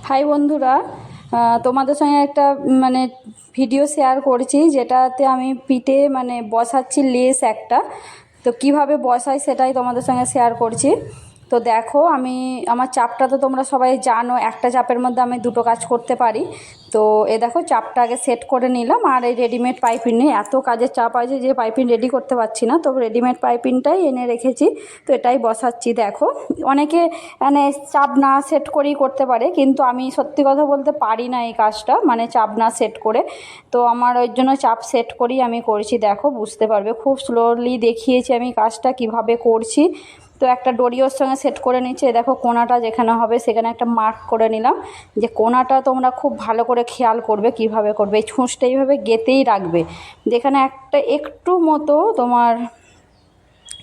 High বন্ধুরা, তোমাদের সঙ্গে একটা মানে ভিডিও শেয়ার করছি যেটাতে আমি পিঠে বসাচ্ছি লেস একটা। তো কিভাবে বসাই সেটাই তোমাদের সঙ্গে শেয়ার করছি। তো দেখো, আমার চাপটা তো তোমরা সবাই জানো, একটা চাপের মধ্যে আমি দুটো কাজ করতে পারি। তো দেখো, চাপটা আগে সেট করে নিলাম। আর এই রেডিমেড পাইপিং নিয়ে এত কাজের চাপ আছে যে পাইপিং রেডি করতে পারছি না, তো রেডিমেড পাইপিংটাই এনে রেখেছি। তো এটাই বসাচ্ছি। দেখো, অনেকে চাপ না সেট করেই করতে পারে, কিন্তু আমি সত্যি কথা বলতে পারি না এই কাজটা, চাপ না সেট করে। তো আমার ওই জন্য চাপ সেট করেই আমি করছি। দেখো, বুঝতে পারবে, খুব স্লোলি দেখিয়েছি আমি কাজটা কিভাবে করছি। তো একটা ডরিওর সঙ্গে সেট করে নিচ্ছে। দেখো, কোণাটা যেখানে হবে সেখানে একটা মার্ক করে নিলাম। যে কোণাটা তোমরা খুব ভালো করে খেয়াল করবে কিভাবে করবে। এই ছুঁচটা এইভাবে গেঁথেই রাখবে, যেখানে একটা একটু মতো তোমার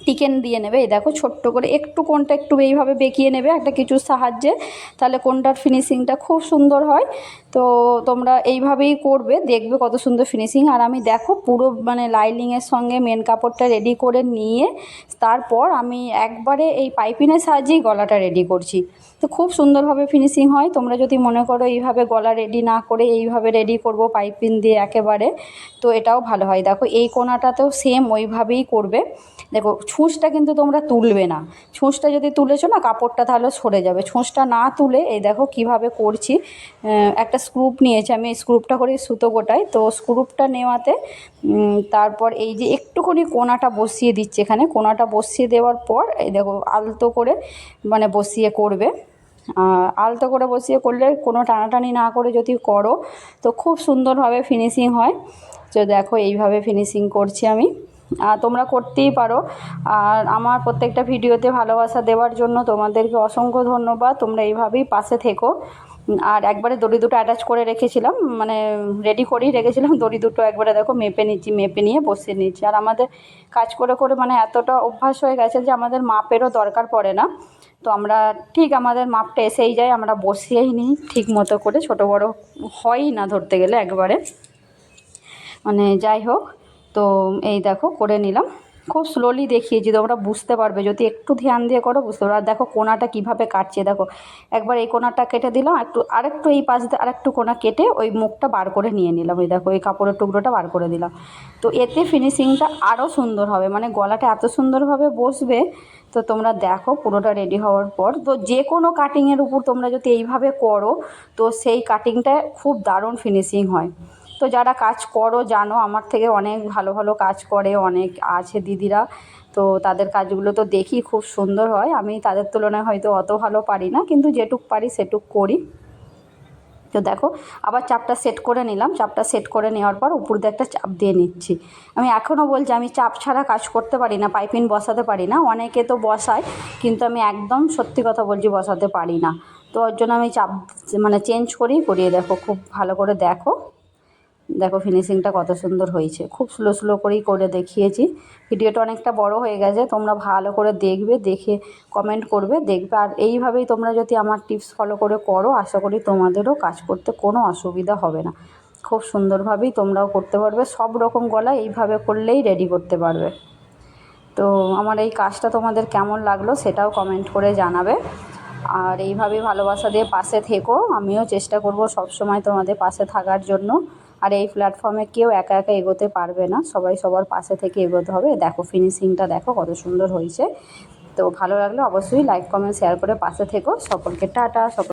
টিকেন দিয়ে নেবে। এই দেখো, ছোট্ট করে একটু কোণটা একটু এইভাবে বেঁকিয়ে নেবে একটা কিছুর সাহায্যে, তাহলে কোণটার ফিনিশিংটা খুব সুন্দর হয়। তো তোমরা এইভাবেই করবে, দেখবে কত সুন্দর ফিনিশিং। আর আমি দেখো পুরো লাইনিংয়ের সঙ্গে মেন কাপড়টা রেডি করে নিয়ে তারপর আমি একবারে এই পাইপিংয়ের সাহায্যেই গলাটা রেডি করছি। তো খুব সুন্দরভাবে ফিনিশিং হয়। তোমরা যদি মনে করো এইভাবে গলা রেডি না করে এইভাবে রেডি করব পাইপিং দিয়ে একেবারে, তো এটাও ভালো হয়। দেখো, এই কোণাটাতেও সেম ওইভাবেই করবে। দেখো, ছুঁচটা কিন্তু তোমরা তুলবে না। ছুঁচটা যদি তুলেছো না, কাপড়টা তাহলে সরে যাবে। ছুঁচটা না তুলে এই দেখো কিভাবে করছি। একটা স্ক্রুপ নিয়েছি আমি, স্ক্রুপটা করে সুতো গোটাই। তো স্ক্রুপটা নেওয়াতে তারপর এই যে একটুখানি কোণাটা বসিয়ে দিচ্ছে এখানে। কোণাটা বসিয়ে দেওয়ার পর এই দেখো আলতো করে বসিয়ে করবে। আলতো করে বসিয়ে করলে কোনো টানাটানি না করে যদি করো তো খুব সুন্দরভাবে ফিনিশিং হয়। তো দেখো, এইভাবে ফিনিশিং করছি আমি। তোমরা করতেই পারো। আর আমার প্রত্যেকটা ভিডিওতে ভালোবাসা দেওয়ার জন্য তোমাদেরকে অসংখ্য ধন্যবাদ। তোমরা এইভাবেই পাশে থেকো। আর একবারে দড়ি দুটো অ্যাটাচ করে রেখেছিলাম, রেডি করেই রেখেছিলাম। দড়ি দুটো একবারে দেখো মেপে নিচ্ছি, মেপে নিয়ে বসিয়ে নিচ্ছি। আর আমাদের কাজ করে করে এতটা অভ্যাস হয়ে গেছে যে আমাদের মাপেরও দরকার পড়ে না। তো আমরা ঠিক আমাদের মাপটা এসেই যায়, আমরা বসিয়েই নিই ঠিক মতো করে। ছোটো বড় হয়ই না ধরতে গেলে একবারে। যাই হোক, তো এই দেখো করে নিলাম। খুব স্লোলি দেখিয়েছি, তোমরা বুঝতে পারবে যদি একটু ধ্যান দিয়ে করো, বুঝতে পারবে। আর দেখো কোণাটা কীভাবে কাটছে। দেখো, একবার এই কোণাটা কেটে দিলাম, আরেকটু এই পাশ দিয়ে আরেকটু কোণা কেটে ওই মুখটা বার করে নিয়ে নিলাম। এই দেখো, এই কাপড়ের টুকরোটা বার করে দিলাম। তো এতে ফিনিশিংটা আরও সুন্দর হবে, গলাটা এত সুন্দরভাবে বসবে। তো তোমরা দেখো পুরোটা রেডি হওয়ার পর, তো যে কোনো কাটিংয়ের উপর তোমরা যদি এইভাবে করো তো সেই কাটিংটা খুব দারুণ ফিনিশিং হয়। তো যারা কাজ করো জানো, আমার থেকে অনেক ভালো ভালো কাজ করে অনেক আছে দিদিরা। তো তাদের কাজগুলো তো দেখি খুব সুন্দর হয়। আমি তাদের তুলনায় হয়তো অত ভালো পারি না, কিন্তু যেটুক পারি সেটুক করি। তো দেখো, আবার চাপটা সেট করে নিলাম। চাপটা সেট করে নেওয়ার পর উপর দিয়ে একটা চাপ দিয়ে নিচ্ছি। আমি এখনও বলছি আমি চাপ ছাড়া কাজ করতে পারি না, পাইপিং বসাতে পারি না। অনেকে তো বসায়, কিন্তু আমি একদম সত্যি কথা বলছি বসাতে পারি না। তো ওর জন্য আমি চাপ চেঞ্জ করেই করিয়ে। দেখো, খুব ভালো করে দেখো। দেখো ফিনিশিংটা কত সুন্দর হয়েছে। খুব স্লো স্লো করেই করে দেখিয়েছি। ভিডিওটা অনেকটা বড় হয়ে গেছে, তোমরা ভালো করে দেখবে, দেখে কমেন্ট করবে, দেখবে। আর এইভাবেই তোমরা যদি আমার টিপস ফলো করে করো, আশা করি তোমাদেরও কাজ করতে কোনো অসুবিধা হবে না। খুব সুন্দরভাবেই তোমরাও করতে পারবে। সব রকম গলা এইভাবে করলেই রেডি করতে পারবে। তো আমার এই কাজটা তোমাদের কেমন লাগলো সেটাও কমেন্ট করে জানাবে। আর এইভাবেই ভালোবাসা দিয়ে পাশে থেকো। আমিও চেষ্টা করব সবসময় তোমাদের পাশে থাকার জন্য। আর এই প্ল্যাটফর্মে কেউ একা একা এগোতে পারবে না, সবাই সবার পাশে থেকে এগোতে হবে। দেখো ফিনিশিংটা দেখো কত সুন্দর হয়েছে। তো ভালো লাগলে অবশ্যই লাইক কমেন্ট শেয়ার করে পাশে থেকো। সকলকে টাটা।